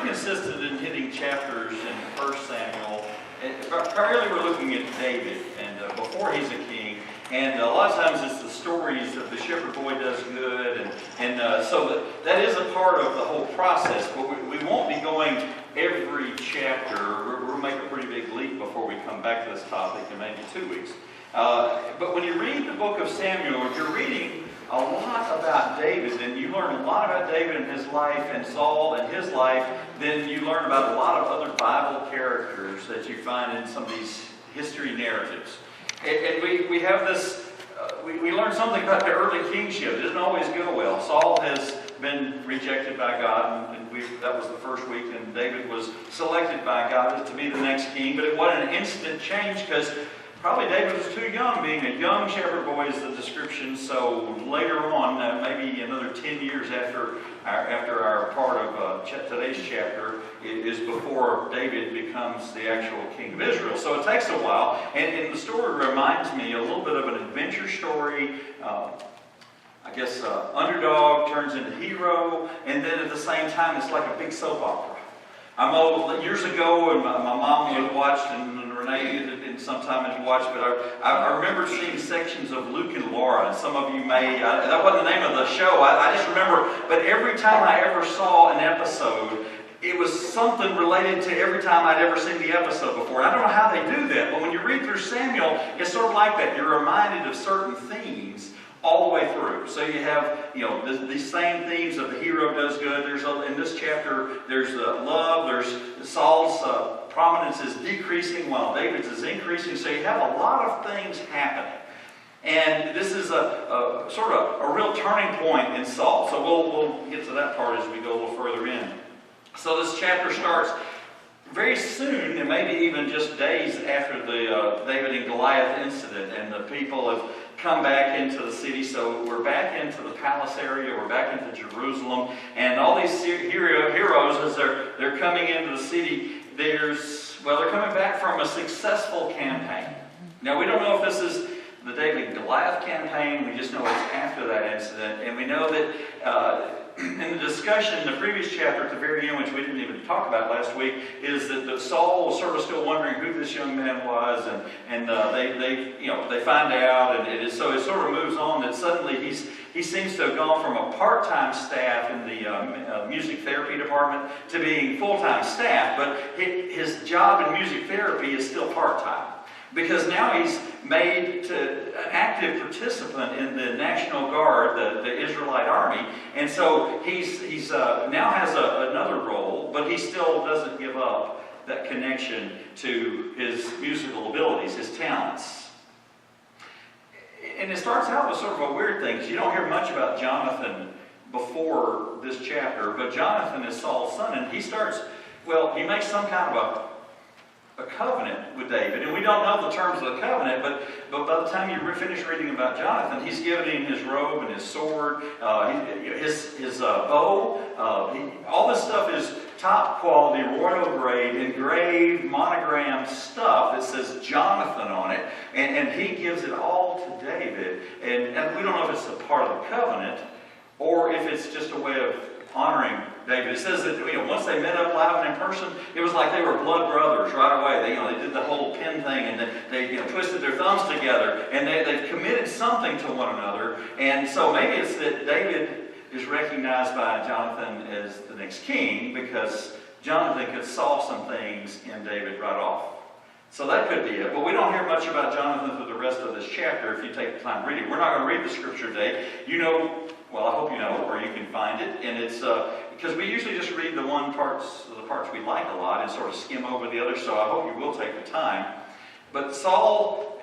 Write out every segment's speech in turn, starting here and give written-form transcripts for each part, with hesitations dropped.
pretty consistent in hitting chapters in 1 Samuel. Primarily we're looking at David and before he's a king. And a lot of times it's the stories of the shepherd boy does good. So that is a part of the whole process. But we won't be going every chapter. We'll make a pretty big leap before we come back to this topic in maybe 2 weeks. But when you read the book of Samuel, you're reading a lot about David, and you learn a lot about David and his life, and Saul and his life. Then you learn about a lot of other Bible characters that you find in some of these history narratives. And we have this, we learn something about the early kingship. It doesn't always go well. Saul has been rejected by God, and that was the first week, and David was selected by God to be the next king. But it wasn't an instant change, because probably David was too young, being a young shepherd boy is the description. So later on, maybe another 10 years after our part of today's chapter, is before David becomes the actual king of Israel. So it takes a while, and the story reminds me a little bit of an adventure story. Underdog turns into hero, and then at the same time, it's like a big soap opera. I'm old. Years ago, and my mom would watch, and Renee sometime has watched, but I remember seeing sections of Luke and Laura, and some of you may, that wasn't the name of the show, I just remember, but every time I ever saw an episode, it was something related to every time I'd ever seen the episode before. And I don't know how they do that, but when you read through Samuel, it's sort of like that. You're reminded of certain themes all the way through. So you have, these same themes of the hero does good. In this chapter, there's love. There's Saul's prominence is decreasing while David's is increasing. So you have a lot of things happening. And this is a sort of a real turning point in Saul. So we'll get to that part as we go a little further in. So this chapter starts very soon, and maybe even just days after the David and Goliath incident, and the people have come back into the city. So we're back into the palace area, we're back into Jerusalem, and all these heroes, as they're coming into the city, they're coming back from a successful campaign. Now we don't know if this is the David and Goliath campaign, we just know it's after that incident, and we know that in the discussion in the previous chapter at the very end, which we didn't even talk about last week, is that Saul was sort of still wondering who this young man was, and they find out, and so it sort of moves on that suddenly he seems to have gone from a part-time staff in the music therapy department to being full-time staff, but his job in music therapy is still part-time. Because now he's made an active participant in the National Guard, the Israelite army, and so he's now has another role, but he still doesn't give up that connection to his musical abilities, his talents. And it starts out with sort of a weird thing, because you don't hear much about Jonathan before this chapter, but Jonathan is Saul's son, and he makes some kind of a covenant with David, and we don't know the terms of the covenant, but by the time you finish reading about Jonathan, he's given him his robe and his sword, his bow. All this stuff is top quality, royal grade, engraved, monogrammed stuff that says Jonathan on it, and he gives it all to David, and we don't know if it's a part of the covenant or if it's just a way of honoring David. It says that once they met up live and in person, it was like they were blood brothers right away. They did the whole pin thing, and they twisted their thumbs together, and they've committed something to one another. And so maybe it's that David is recognized by Jonathan as the next king because Jonathan could solve some things in David right off. So that could be it. But we don't hear much about Jonathan through the rest of this chapter if you take the time to read it. We're not going to read the scripture today. Well, I hope you know, or you can find it. And it's because we usually just read the parts we like a lot and sort of skim over the others. So I hope you will take the time. But Saul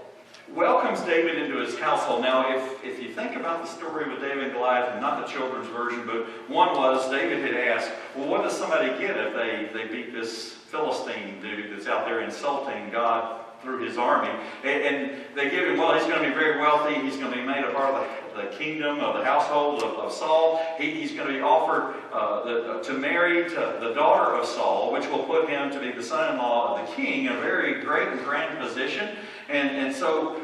welcomes David into his household. Now, if you think about the story with David and Goliath, and not the children's version, but one was David had asked, well, what does somebody get if they beat this Philistine dude that's out there insulting God through his army? And they give him, well, he's going to be very wealthy. He's going to be made a part of the kingdom, of the household of Saul. He's going to be offered to marry to the daughter of Saul, which will put him to be the son-in-law of the king, a very great and grand position. And so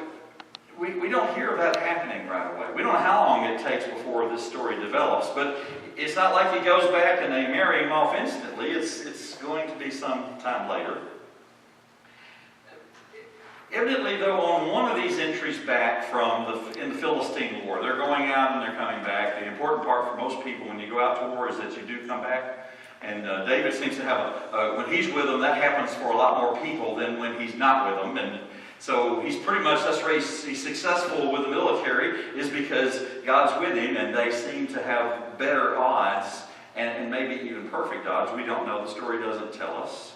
we don't hear of that happening right away. We don't know how long it takes before this story develops, but it's not like he goes back and they marry him off instantly. It's going to be some time later. Evidently, though, on one of these entries back in the Philistine War, they're going out and they're coming back. The important part for most people when you go out to war is that you do come back. And David seems to have when he's with them, that happens for a lot more people than when he's not with them. And so he's pretty much, that's why he's successful with the military, is because God's with him and they seem to have better odds and maybe even perfect odds. We don't know. The story doesn't tell us.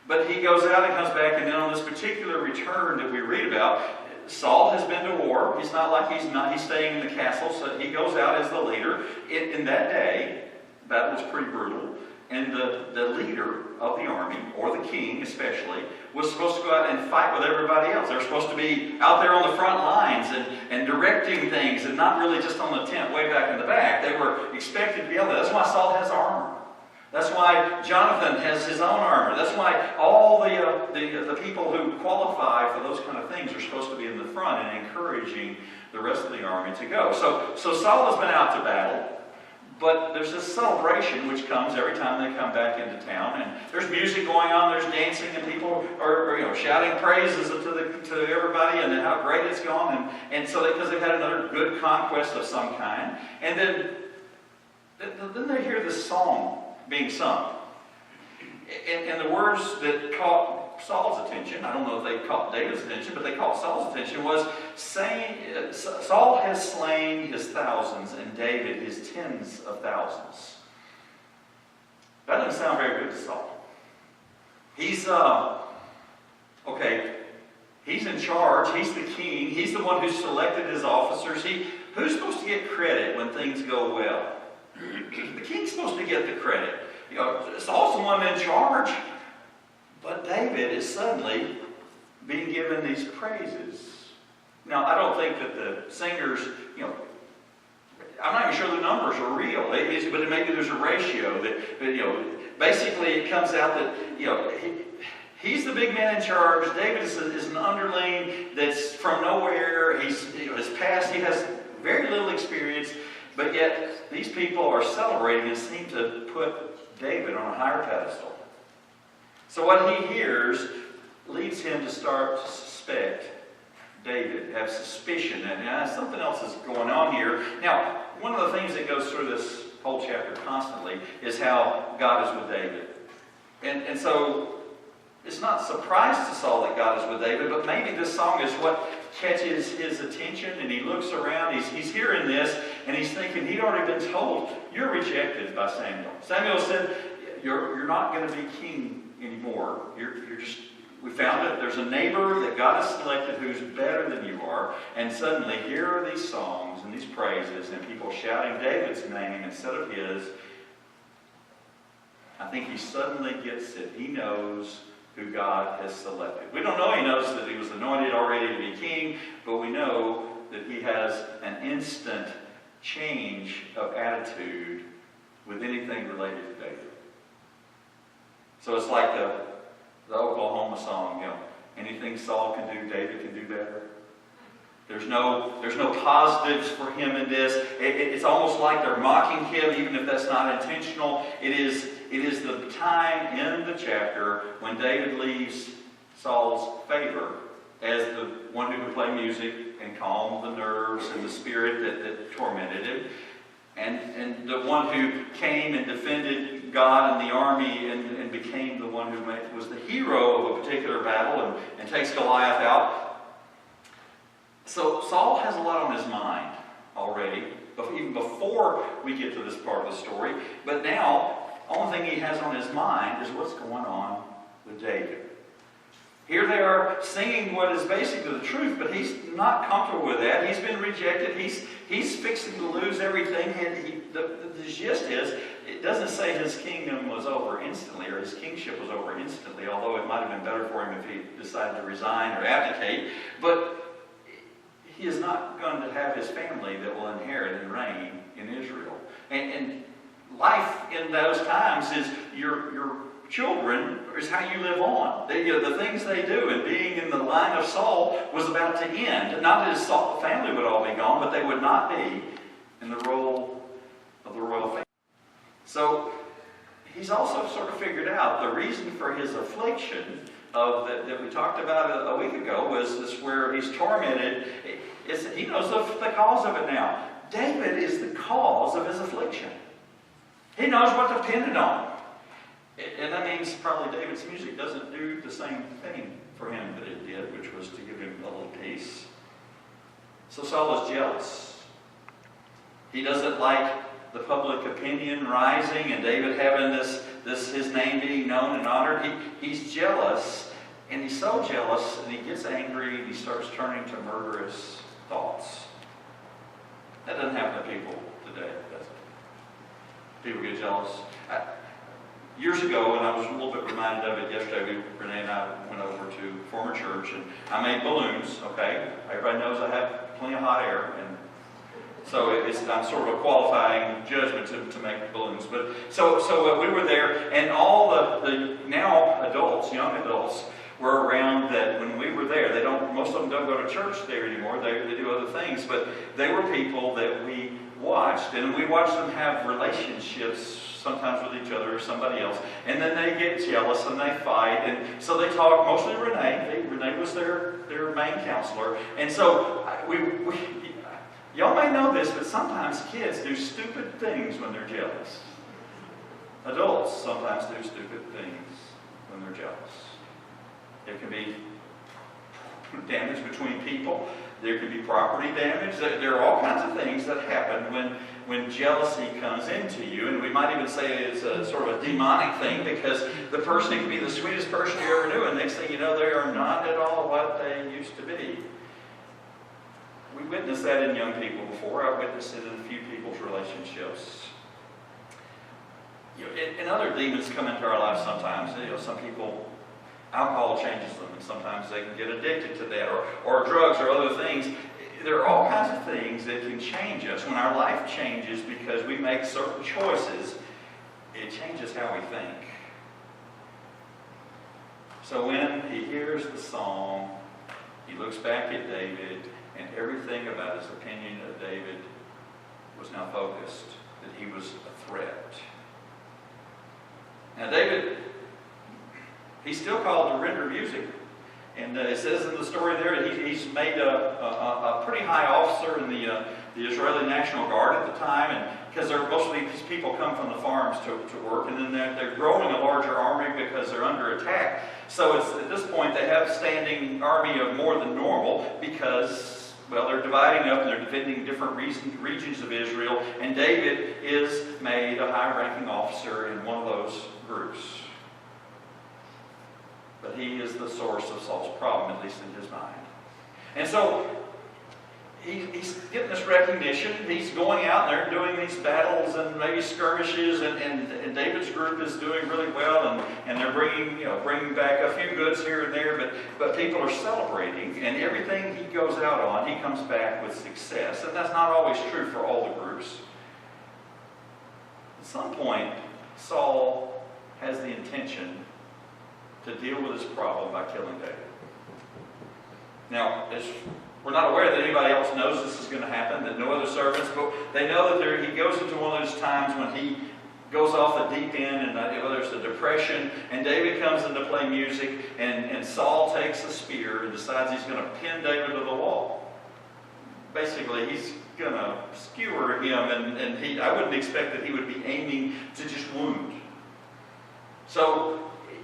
But he goes out and comes back, and then on this particular return that we read about, Saul has been to war. He's not like he's staying in the castle, so he goes out as the leader. In that day, that was pretty brutal. And the leader of the army, or the king especially, was supposed to go out and fight with everybody else. They were supposed to be out there on the front lines and directing things and not really just on the tent way back in the back. They were expected to be out there. That's why Saul has armor. That's why Jonathan has his own armor. That's why all the people who qualify for those kind of things are supposed to be in the front and encouraging the rest of the army to go. So Saul has been out to battle. But there's this celebration which comes every time they come back into town, and there's music going on, there's dancing, and people are shouting praises to everybody, and then how great it's gone, and so because they've had another good conquest of some kind, and then they hear this song being sung, and the words that caught Saul's attention, I don't know if they caught David's attention, but they caught Saul's attention, was saying, Saul has slain his thousands and David his tens of thousands. That doesn't sound very good to Saul. He's, he's in charge, he's the king, he's the one who selected his officers. Who's supposed to get credit when things go well? The king's supposed to get the credit. Saul's the one in charge. But David is suddenly being given these praises. Now, I don't think that the singers, I'm not even sure the numbers are real, but maybe there's a ratio that basically it comes out that, he's the big man in charge. David is an underling that's from nowhere. His past, he has very little experience, but yet these people are celebrating and seem to put David on a higher pedestal. So what he hears leads him to start to suspect David, have suspicion that something else is going on here. Now, one of the things that goes through this whole chapter constantly is how God is with David. And so it's not a surprise to Saul that God is with David, but maybe this song is what catches his attention, and he looks around, he's hearing this, and he's thinking he'd already been told, you're rejected by Samuel. Samuel said, you're not going to be king anymore. We found it. There's a neighbor that God has selected who's better than you are. And suddenly here are these songs and these praises and people shouting David's name instead of his. I think he suddenly gets it. He knows who God has selected. We don't know he knows that he was anointed already to be king, but we know that he has an instant change of attitude with anything related to David. So it's like the Oklahoma song, anything Saul can do, David can do better. There's no positives for him in this. It's almost like they're mocking him, even if that's not intentional. It is the time in the chapter when David leaves Saul's favor as the one who could play music and calm the nerves and the spirit that tormented him. And the one who came and defended God and the army and became the one who was the hero of a particular battle and takes Goliath out. So Saul has a lot on his mind already, even before we get to this part of the story. But now, the only thing he has on his mind is what's going on with David. Here they are singing what is basically the truth, but he's not comfortable with that. He's been rejected. He's fixing to lose everything. The gist is, it doesn't say his kingdom was over instantly or his kingship was over instantly, although it might have been better for him if he decided to resign or abdicate. But he is not going to have his family that will inherit and reign in Israel. And life in those times is your children is how you live on. The things they do, and being in the line of Saul was about to end. Not that his family would all be gone, but they would not be in the role of the royal family. So he's also sort of figured out the reason for his affliction that we talked about a week ago was this, where he's tormented. He knows the cause of it now. David is the cause of his affliction. He knows what depended on. And that means probably David's music doesn't do the same thing for him that it did, which was to give him a little peace. So Saul is jealous. He doesn't like the public opinion rising and David having his name being known and honored. He's jealous, and he's so jealous, and he gets angry, and he starts turning to murderous thoughts. That doesn't happen to people today, does it? People get jealous. Years ago, and I was a little bit reminded of it yesterday, Renee and I went over to former church, and I made balloons, okay? Everybody knows I have plenty of hot air, and so I'm sort of a qualifying judgment to make balloons. But so we were there, and all the now adults, young adults, were around that when we were there. Most of them don't go to church there anymore. They do other things, but they were people that we watched, and we watched them have relationships, sometimes with each other or somebody else, and then they get jealous and they fight, and so they talk, mostly Renee. Renee was their main counselor, and so y'all may know this, but sometimes kids do stupid things when they're jealous. Adults sometimes do stupid things when they're jealous. There can be damage between people. There can be property damage. There are all kinds of things that happen when jealousy comes into you. And we might even say it's a sort of a demonic thing, because the person can be the sweetest person you ever knew, and next thing you know, they are not at all what they used to be. We witnessed that in young people before. I witnessed it in a few people's relationships. And other demons come into our lives sometimes. Some people, alcohol changes them, and sometimes they can get addicted to that, or drugs or other things. There are all kinds of things that can change us. When our life changes because we make certain choices, it changes how we think. So when he hears the song, he looks back at David, and everything about his opinion of David was now focused, that he was a threat. Now David, he's still called to render music. And it says in the story there that he's made a pretty high officer in the Israeli National Guard at the time, and because mostly these people come from the farms to work, and then they're growing a larger army because they're under attack. So at this point they have a standing army of more than normal because, well, they're dividing up and they're defending different regions of Israel, and David is made a high-ranking officer in one of those groups. But he is the source of Saul's problem, at least in his mind. And so he's getting this recognition. He's going out there doing these battles and maybe skirmishes, and David's group is doing really well, and they're bringing back a few goods here and there, but people are celebrating, and everything he goes out on, he comes back with success. And that's not always true for all the groups. At some point, Saul has the intention to deal with this problem by killing David. Now, we're not aware that anybody else knows this is going to happen, that no other servants, but they know that he goes into one of those times when he goes off the deep end, and whether it's a depression, and David comes in to play music, and Saul takes a spear and decides he's going to pin David to the wall. Basically, he's going to skewer him, and I wouldn't expect that he would be aiming to just wound. So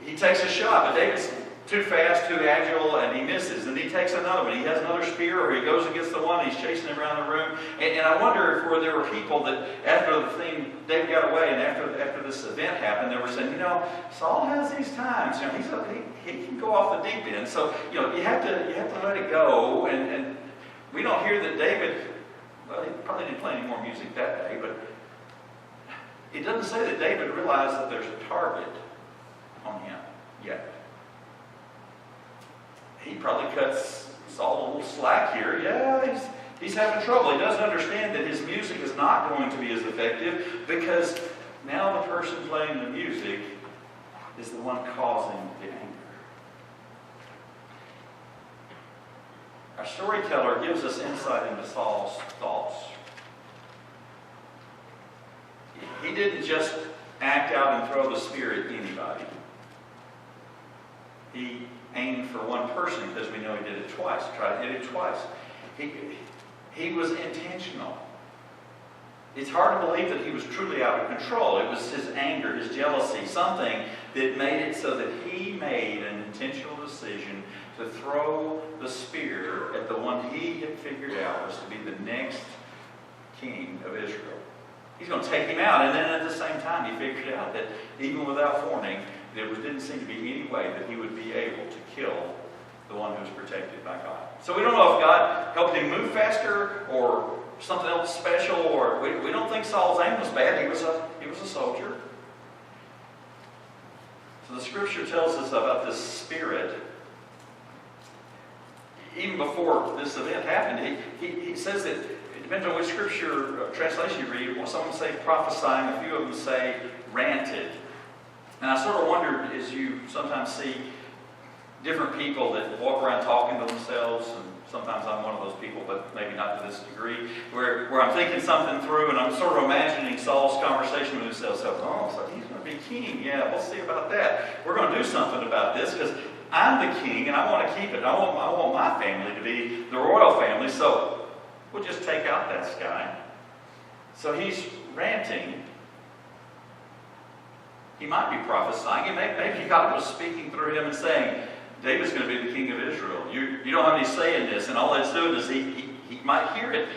he takes a shot, but David's too fast, too agile, and he misses. And he takes another one. He has another spear, or he goes against the one, and he's chasing him around the room. And I wonder if there were people that, after the thing, David got away, and after this event happened, they were saying, Saul has these times. He can go off the deep end. So, you have to let it go. And we don't hear that David, well, he probably didn't play any more music that day, but it doesn't say that David realized that there's a target on him yet. He probably cuts Saul a little slack here. Yeah, he's having trouble. He doesn't understand that his music is not going to be as effective, because now the person playing the music is the one causing the anger. Our storyteller gives us insight into Saul's thoughts. He didn't just act out and throw the spear at anybody. He aimed for one person because we know he did it twice, tried to hit it twice. He was intentional. It's hard to believe that he was truly out of control. It was his anger, his jealousy, something that made it so that he made an intentional decision to throw the spear at the one he had figured out was to be the next king of Israel. He's going to take him out, and then at the same time he figured out that even without warning, there didn't seem to be any way that he would be able to kill the one who was protected by God. So we don't know if God helped him move faster or something else special, or we don't think Saul's aim was bad. He was a soldier. So the scripture tells us about this spirit. Even before this event happened, he says that it depends on which scripture translation you read. Some say prophesying, a few of them say ranted. And I sort of wondered, as you sometimes see different people that walk around talking to themselves, and sometimes I'm one of those people, but maybe not to this degree, where I'm thinking something through and I'm sort of imagining Saul's conversation with himself. So he's going to be king. Yeah, we'll see about that. We're going to do something about this because I'm the king and I want to keep it. I want my family to be the royal family, so we'll just take out that guy. So he's ranting. He might be prophesying. Maybe God was speaking through him and saying, David's going to be the king of Israel. You don't have any say in this. And all that's doing is he might hear it.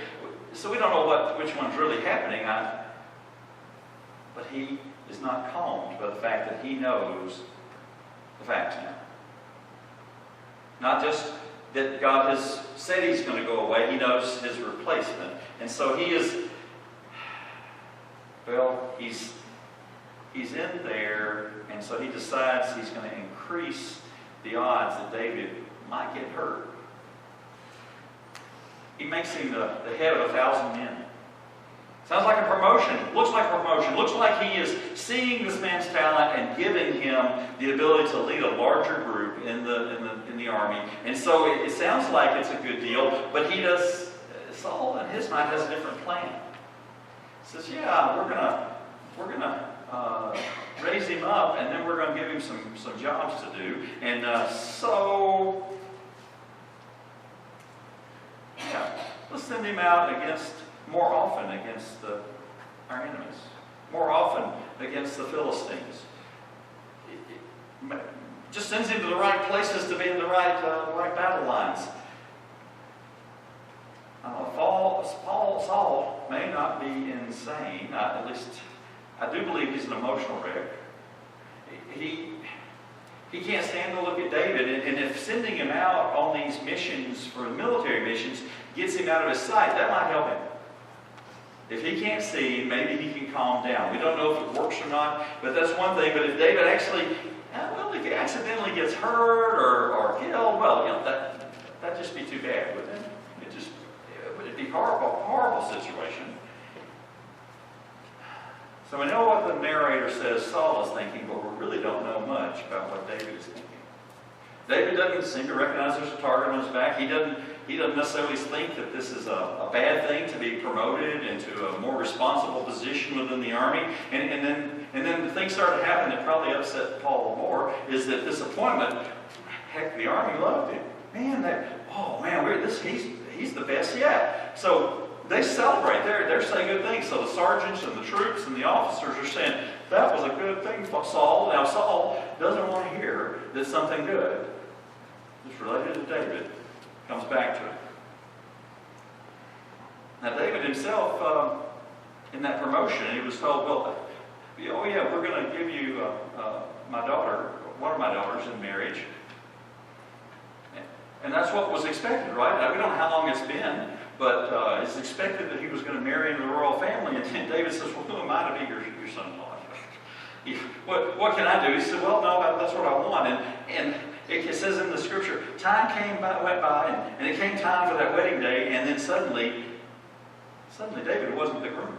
So we don't know which one's really happening. But he is not calmed by the fact that he knows the facts now. Not just that God has said he's going to go away. He knows his replacement. And so he's in there, and so he decides he's going to increase the odds that David might get hurt. He makes him the head of 1,000 men. Sounds like a promotion. Looks like a promotion. Looks like he is seeing this man's talent and giving him the ability to lead a larger group in the army. And so it sounds like it's a good deal, but Saul in his mind has a different plan. He says, yeah, we're gonna raise him up, and then we're going to give him some jobs to do. And let's send him out more often against our enemies, more often against the Philistines. Just sends him to the right places to be in the right battle lines. Saul may not be insane, at least I do believe he's an emotional wreck. He can't stand to look at David, and if sending him out on these missions, for military missions, gets him out of his sight, that might help him. If he can't see, maybe he can calm down. We don't know if it works or not, but that's one thing. But if David if he accidentally gets hurt or killed, that'd just be too bad, wouldn't it? It'd be horrible, horrible situation. So we know what the narrator says Saul is thinking, but we really don't know much about what David is thinking. David doesn't seem to recognize there's a target on his back. He doesn't necessarily think that this is a bad thing to be promoted into a more responsible position within the army. And then the things started to happen that probably upset Paul more, is that this appointment, heck, the army loved him. He's the best yet. So they celebrate. They're saying good things. So the sergeants and the troops and the officers are saying, that was a good thing for Saul. Now Saul doesn't want to hear that something good that's related to David comes back to him. Now David himself, in that promotion, he was told, we're going to give you one of my daughters in marriage. And that's what was expected, right? Now, we don't know how long it's been, but it's expected that he was going to marry into the royal family. And then David says, well, who am I to be your son-in-law? What can I do? He said, well, no, that's what I want. And it says in the scripture, time went by, and it came time for that wedding day, and then suddenly David wasn't the groom.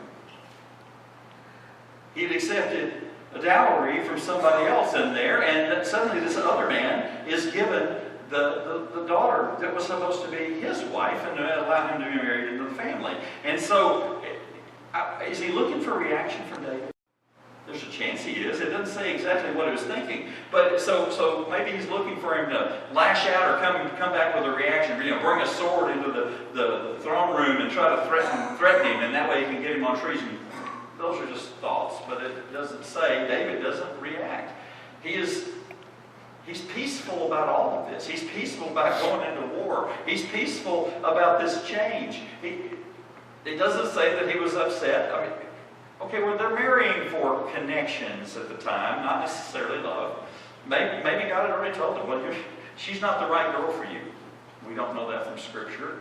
He had accepted a dowry from somebody else in there, and that suddenly this other man is given the daughter that was supposed to be his wife and allow him to be married into the family. And so, is he looking for a reaction from David? There's a chance he is. It doesn't say exactly what he was thinking. But so maybe he's looking for him to lash out or come back with a reaction. Bring a sword into the throne room and try to threaten him, and that way he can get him on treason. Those are just thoughts, but it doesn't say. David doesn't react. He's peaceful about all of this. He's peaceful about going into war. He's peaceful about this change. It doesn't say that he was upset. I mean, okay, well, they're marrying for connections at the time, not necessarily love. Maybe God had already told them, well, she's not the right girl for you. We don't know that from Scripture.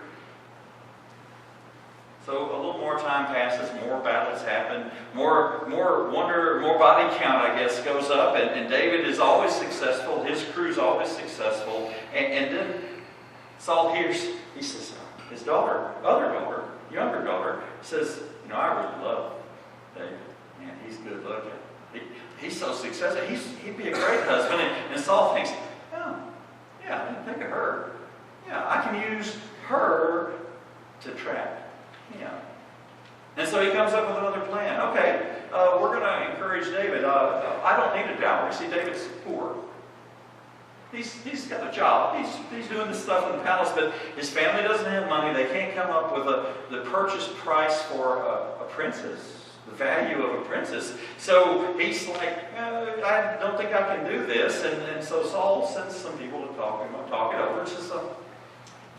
So a little more time passes, more battles happen, more wonder, more body count, I guess, goes up, and David is always successful. His crew's always successful. And then Saul hears, he says, his daughter, younger daughter, says, I really love David. Man, he's good looking. He's so successful. He'd be a great husband. And Saul thinks, oh, yeah, I didn't think of her. Yeah, I can use her to trap him. And so he comes up with another plan. Okay, we're going to encourage David. I don't need a dowry. See, David's poor. He's got a job. He's doing this stuff in the palace, but his family doesn't have money. They can't come up with the purchase price for a princess, the value of a princess. So he's like, I don't think I can do this. And so Saul sends some people to talk it over. And says,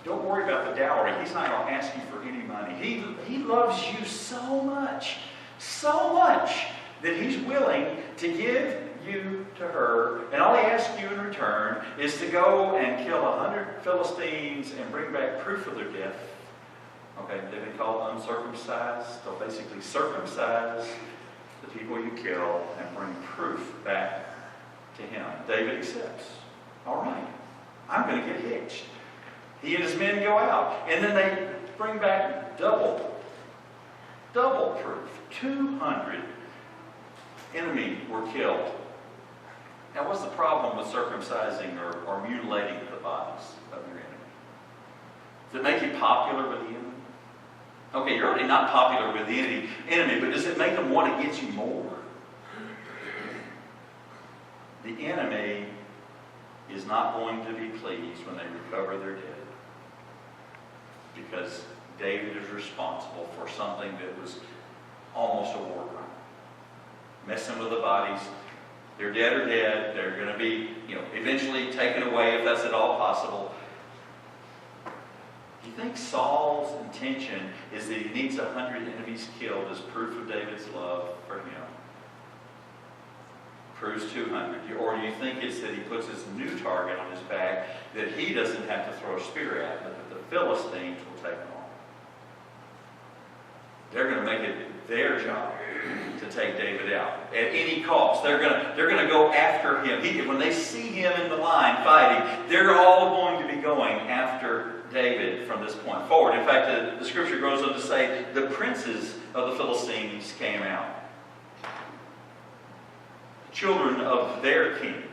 don't worry about the dowry. He's not going to ask you for any money. He loves you so much that he's willing to give you to her, and all he asks you in return is to go and kill 100 Philistines and bring back proof of their death. Okay, they've been called uncircumcised. So basically circumcise the people you kill and bring proof back to him. David accepts. All right, I'm going to get hitched. He and his men go out, and then they bring back double proof. 200 enemy were killed. Now, what's the problem with circumcising or mutilating the bodies of your enemy? Does it make you popular with the enemy? Okay, you're already not popular with the enemy, but does it make them want to get you more? The enemy is not going to be pleased when they recover their dead, because David is responsible for something that was almost a war crime. Messing with the bodies. They're dead or dead. They're going to be, eventually taken away if that's at all possible. Do you think Saul's intention is that he needs 100 enemies killed as proof of David's love for him? Proves 200. Or do you think it's that he puts his new target on his back that he doesn't have to throw a spear at, but that the Philistines will take him on? They're going to make it their job to take David out at any cost. They're going to go after him. When they see him in the line fighting, they're all going to be going after David from this point forward. In fact, the scripture goes on to say the princes of the Philistines came out. The children of their king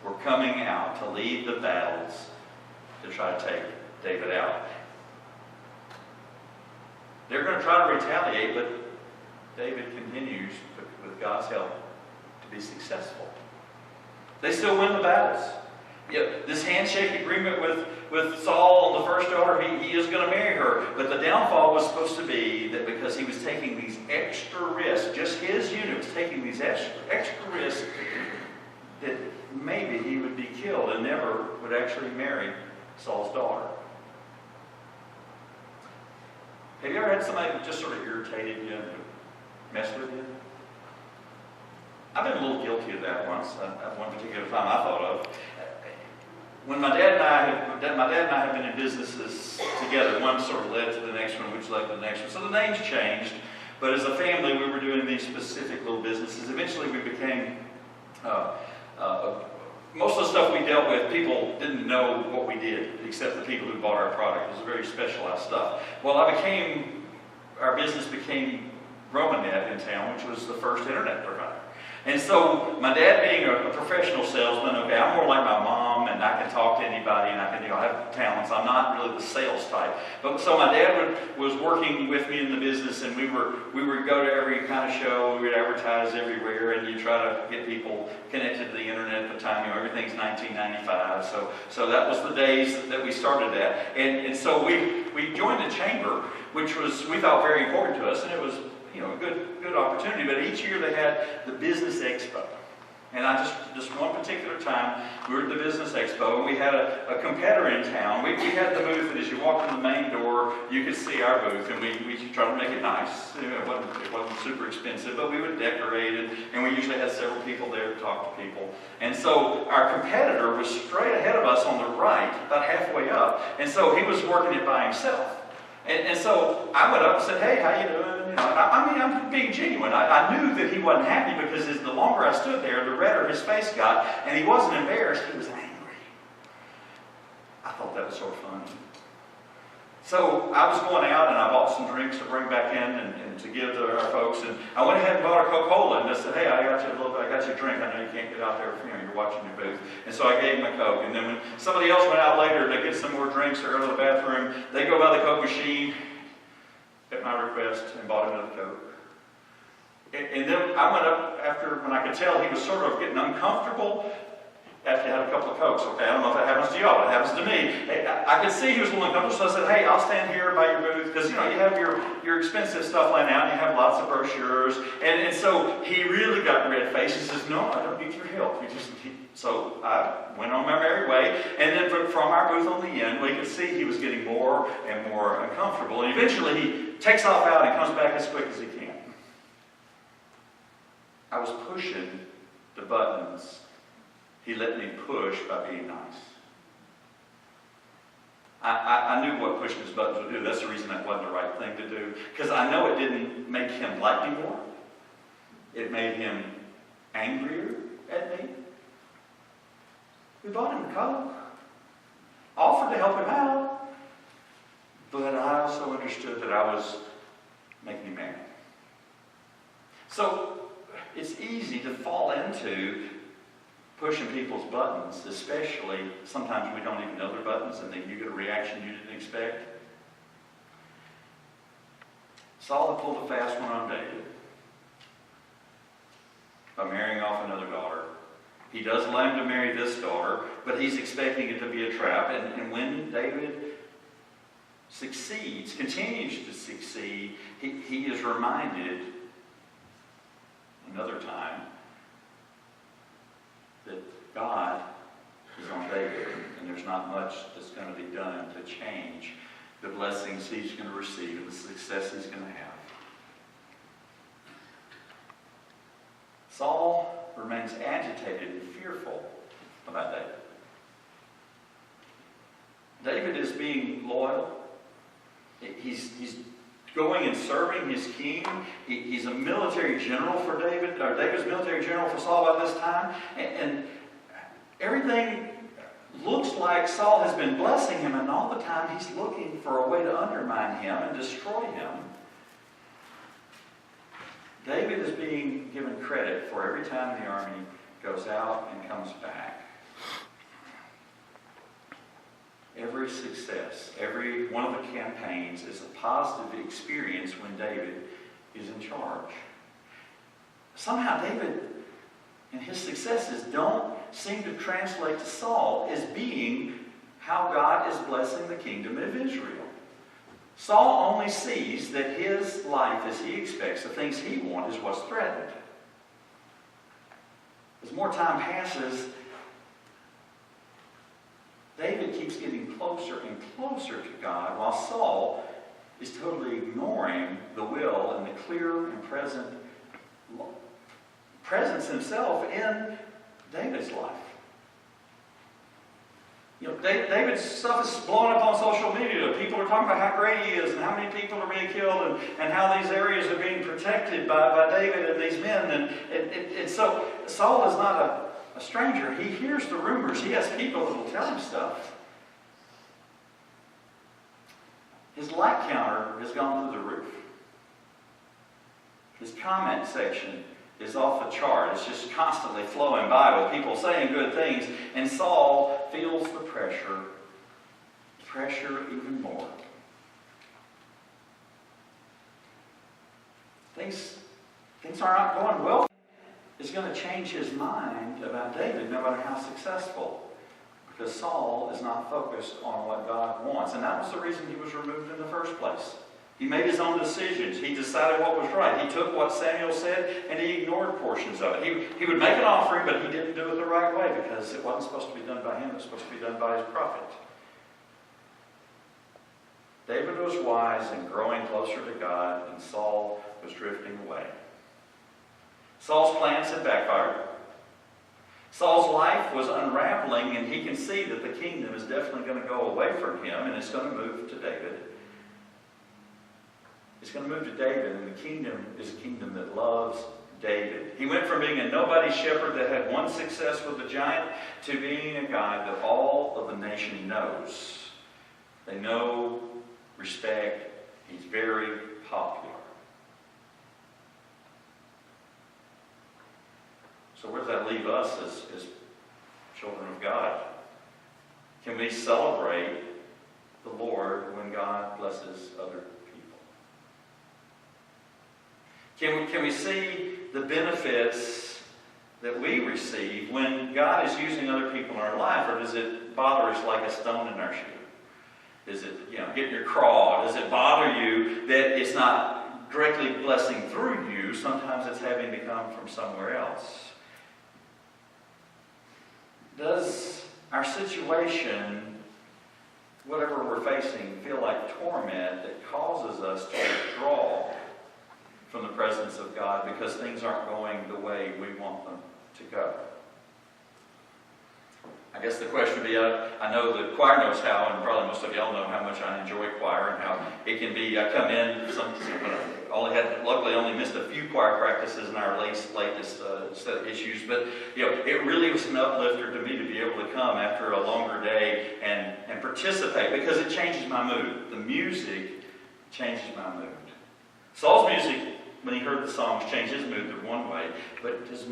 were coming out to lead the battles to try to take David out. They're going to try to retaliate, but David continues, with God's help, to be successful. They still win the battles. This handshake agreement with Saul and the first daughter, he is going to marry her. But the downfall was supposed to be that because he was taking these extra risks, just his unit was taking these extra risks, that maybe he would be killed and never would actually marry Saul's daughter. Have you ever had somebody that just sort of irritated you and messed with you? I've been a little guilty of that once. At one particular time I thought of. When my dad and I have been in businesses together, one sort of led to the next one, which led to the next one. So the names changed, but as a family, we were doing these specific little businesses. Eventually, we became most of the stuff we dealt with, people didn't know what we did, except the people who bought our product. It was very specialized stuff. Well, our business became Romanet in town, which was the first internet provider. And so my dad being a professional salesman, okay, I'm more like my mom, and I can talk to anybody, and I have talents. I'm not really the sales type. But so my dad was working with me in the business, and we would go to every kind of show. We would advertise everywhere, and you try to get people connected to the internet at the time. Everything's 1995, so that was the days that we started that. And so we joined the chamber, which was, we thought, very important to us, and it was a good opportunity. But each year they had the business expo. And I just one particular time, we were at the business expo, and we had a competitor in town. We had the booth, and as you walked in the main door, you could see our booth, and we tried to make it nice. It wasn't super expensive, but we would decorate it, and we usually had several people there to talk to people. And so our competitor was straight ahead of us on the right, about halfway up, and so he was working it by himself. And so I went up and said, "Hey, how you doing?" I'm being genuine. I knew that he wasn't happy because the longer I stood there, the redder his face got, and he wasn't embarrassed, he was angry. I thought that was sort of funny. So I was going out, and I bought some drinks to bring back in and to give to our folks, and I went ahead and bought a Coca-Cola, and I said, "Hey, I got you a drink. I know you can't get out there, you're watching your booth." And so I gave him a Coke, and then when somebody else went out later to get some more drinks or go to the bathroom, they go by the Coke machine at my request and bought another Coke. And then I went up after, when I could tell he was sort of getting uncomfortable after he had a couple of Cokes. Okay, I don't know if that happens to y'all, it happens to me. I could see he was a little uncomfortable, so I said, "Hey, I'll stand here by your booth," because you have your expensive stuff laying out, and you have lots of brochures. And so he really got red-faced. He says, "No, I don't need your help." So I went on my merry way, and then from our booth on the end, we could see he was getting more and more uncomfortable. And eventually he takes off out and comes back as quick as he can. I was pushing the buttons he let me push by being nice. I knew what pushing his buttons would do. That's the reason that wasn't the right thing to do. Because I know it didn't make him like me more. It made him angrier at me. We bought him a Coke. Offered to help him out. But I also understood that I was making him mad. So it's easy to fall into pushing people's buttons, especially sometimes we don't even know their buttons, and then you get a reaction you didn't expect. Saul had pulled a fast one on David by marrying off another daughter. He does allow him to marry this daughter, but he's expecting it to be a trap. And when David succeeds, continues to succeed, he is reminded another time that God is on David, and there's not much that's going to be done to change the blessings he's going to receive and the success he's going to have. Saul remains agitated and fearful about David. David is being loyal. He's going and serving his king. He's a military general for David, or David's military general for Saul by this time. And everything looks like Saul has been blessing him, and all the time he's looking for a way to undermine him and destroy him. David is being given credit for every time the army goes out and comes back. Every success, every one of the campaigns is a positive experience when David is in charge. Somehow David and his successes don't seem to translate to Saul as being how God is blessing the kingdom of Israel. Saul only sees that his life, as he expects, the things he wants, is what's threatened. As more time passes, David keeps getting closer and closer to God, while Saul is totally ignoring the will and the clear and presence himself in David's life. David's stuff is blowing up on social media. People are talking about how great he is and how many people are being killed and how these areas are being protected by David and these men. And so Saul is not a stranger. He hears the rumors. He has people that will tell him stuff. His like counter has gone through the roof. His comment section is off the chart. It's just constantly flowing by with people saying good things. And Saul feels the pressure even more. Things are not going well. It's going to change his mind about David, no matter how successful. Because Saul is not focused on what God wants. And that was the reason he was removed in the first place. He made his own decisions. He decided what was right. He took what Samuel said and he ignored portions of it. He would make an offering, but he didn't do it the right way because it wasn't supposed to be done by him. It was supposed to be done by his prophet. David was wise in growing closer to God, and Saul was drifting away. Saul's plans had backfired. Saul's life was unraveling, and he can see that the kingdom is definitely going to go away from him, and it's going to move to David. It's going to move to David, and the kingdom is a kingdom that loves David. He went from being a nobody shepherd that had one success with the giant to being a guy that all of the nation knows. They know, respect. He's very popular. So where does that leave us as children of God? Can we celebrate the Lord when God blesses other people? Can we see the benefits that we receive when God is using other people in our life, or does it bother us like a stone in our shoe? Does it, get in your craw? Does it bother you that it's not directly blessing through you? Sometimes it's having to come from somewhere else. Does our situation, whatever we're facing, feel like torment that causes us to withdraw from the presence of God because things aren't going the way we want them to go? I guess the question would be, I know the choir knows how, and probably most of y'all know how much I enjoy choir and how it can be, I come in, luckily only missed a few choir practices in our latest set of issues, but it really was an uplifter to me to be able to come after a longer day and participate, because it changes my mood. The music changes my mood. Saul's music, when he heard the songs, changed his mood in one way, but does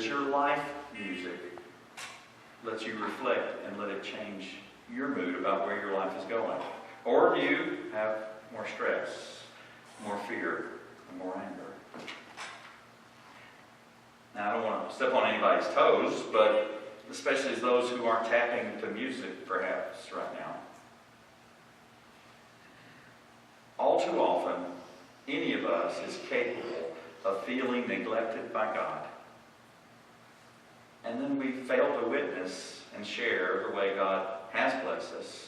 your life music let you reflect and let it change your mood about where your life is going? Or do you have more stress, more fear, and more anger? Now, I don't want to step on anybody's toes, but especially as those who aren't tapping into music perhaps right now. All too often, any of us is capable of feeling neglected by God. And then we fail to witness and share the way God has blessed us.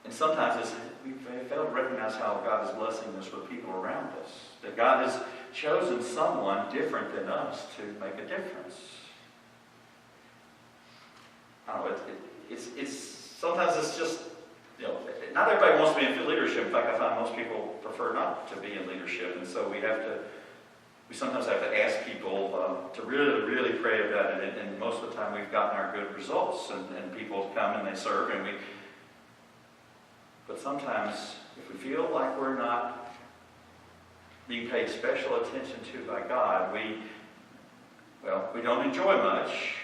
And sometimes we fail to recognize how God is blessing us with people around us. That God has chosen someone different than us to make a difference. I don't know, sometimes it's just, not everybody wants to be in leadership. In fact, I find most people prefer not to be in leadership. And so we sometimes have to ask people to really, really pray about it. And most of the time we've gotten our good results. And people come and they serve. But sometimes if we feel like we're not being paid special attention to by God, we don't enjoy much.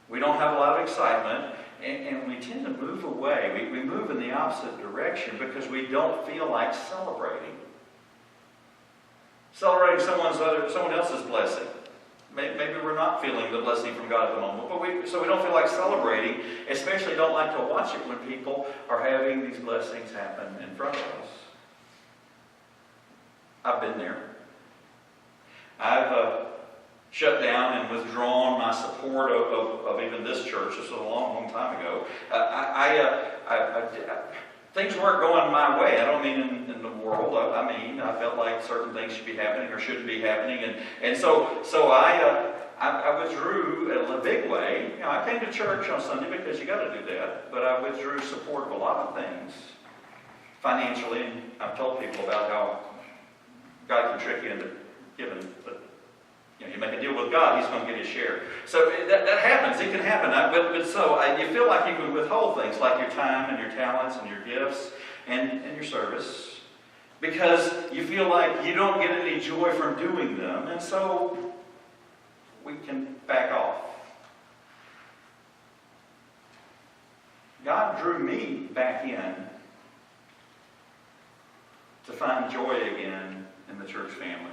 We don't have a lot of excitement. And we tend to move away. We move in the opposite direction because we don't feel like celebrating. Celebrating someone else's blessing. Maybe we're not feeling the blessing from God at the moment, so we don't feel like celebrating, especially don't like to watch it when people are having these blessings happen in front of us. I've been there. I've shut down and withdrawn my support of even this church. This was a long, long time ago. Things weren't going my way. I don't mean in the world. I felt like certain things should be happening or shouldn't be happening. And so I withdrew in a big way. I came to church on Sunday because you got to do that. But I withdrew support of a lot of things. Financially, and I've told people about how God can trick you into giving. But you make a deal with God, He's going to get His share. So that happens. It can happen. You feel like you can withhold things like your time and your talents and your gifts and your service because you feel like you don't get any joy from doing them. And so God drew me back in to find joy again in the church family.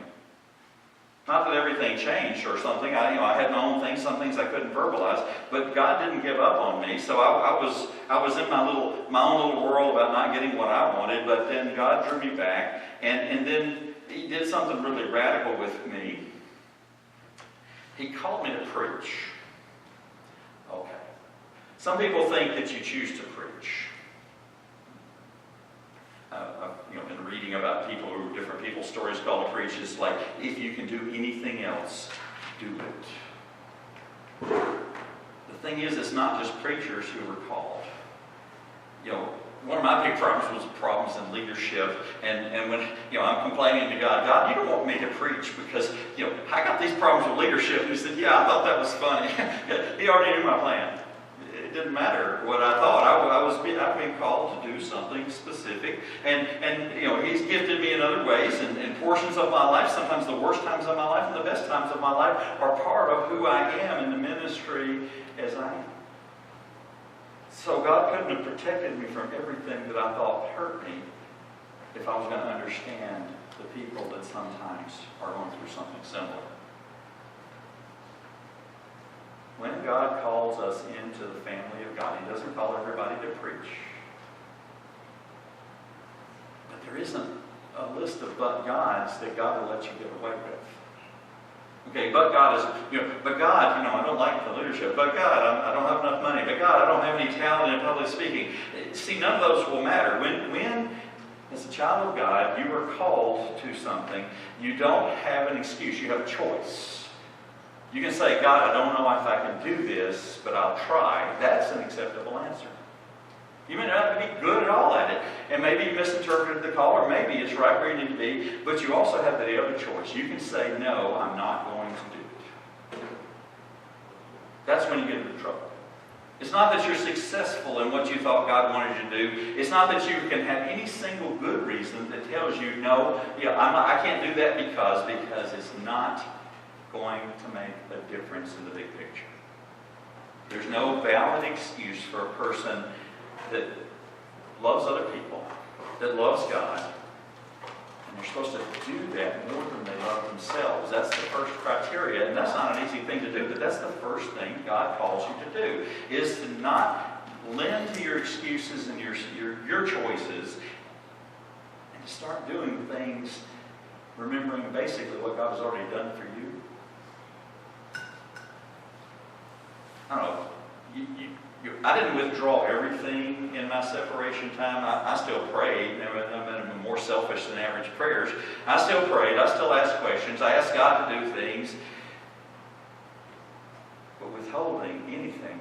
Not that everything changed or something. I had my own things, some things I couldn't verbalize, but God didn't give up on me. So I was in my own little world about not getting what I wanted, but then God drew me back, and then He did something really radical with me. He called me to preach. Okay. Some people think that you choose to preach. I've been reading about different people's stories called to preach. It's like, if you can do anything else, do it. The thing is, it's not just preachers who are called. One of my big problems was problems in leadership, and when I'm complaining to God, you don't want me to preach because I got these problems with leadership. And He said, I thought that was funny. He already knew my plan. It didn't matter what I thought. I've been called to do something specific, and He's gifted me in other ways, and portions of my life, sometimes the worst times of my life and the best times of my life, are part of who I am in the ministry as I am. So God couldn't have protected me from everything that I thought hurt me if I was going to understand the people that sometimes are going through something similar. When God calls us into the family of God, He doesn't call everybody to preach. But there isn't a list of but gods that God will let you get away with. Okay, but God is, but God, I don't like the leadership. But God, I don't have enough money. But God, I don't have any talent in public speaking. See, none of those will matter. When as a child of God, you are called to something, you don't have an excuse. You have a choice. You can say, God, I don't know if I can do this, but I'll try. That's an acceptable answer. You may not be good at all at it, and maybe you misinterpreted the call, or maybe it's right where you need to be, but you also have the other choice. You can say, no, I'm not going to do it. That's when you get into trouble. It's not that you're successful in what you thought God wanted you to do. It's not that you can have any single good reason that tells you, no, I can't do that because it's not going to make a difference in the big picture. There's no valid excuse for a person that loves other people, that loves God, and they're supposed to do that more than they love themselves. That's the first criteria, and that's not an easy thing to do, but that's the first thing God calls you to do, is to not lend to your excuses and your choices, and to start doing things remembering basically what God has already done for you. I don't know. I didn't withdraw everything in my separation time. I still prayed. I'm more selfish than average prayers. I still prayed. I still asked questions. I asked God to do things. But withholding anything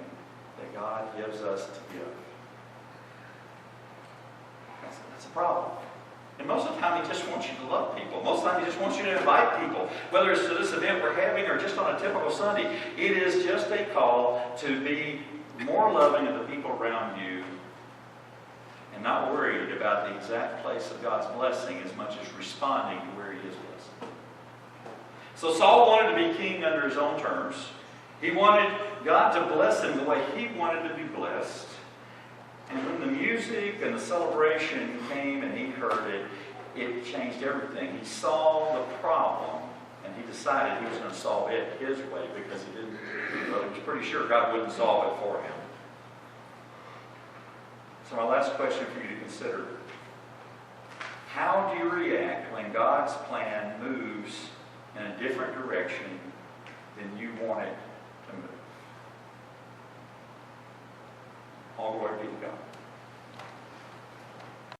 that God gives us to give, that's a problem. And most of the time, He just wants you to love people. Most of the time, He just wants you to invite people. Whether it's to this event we're having or just on a typical Sunday, it is just a call to be more loving of the people around you and not worried about the exact place of God's blessing as much as responding to where He is blessing. So Saul wanted to be king under his own terms. He wanted God to bless him the way he wanted to be blessed. And when the music and the celebration came and he heard it, it changed everything. He saw the problem, and he decided he was going to solve it his way because he was pretty sure God wouldn't solve it for him. So my last question for you to consider: how do you react when God's plan moves in a different direction than you want it to move? All glory be to God.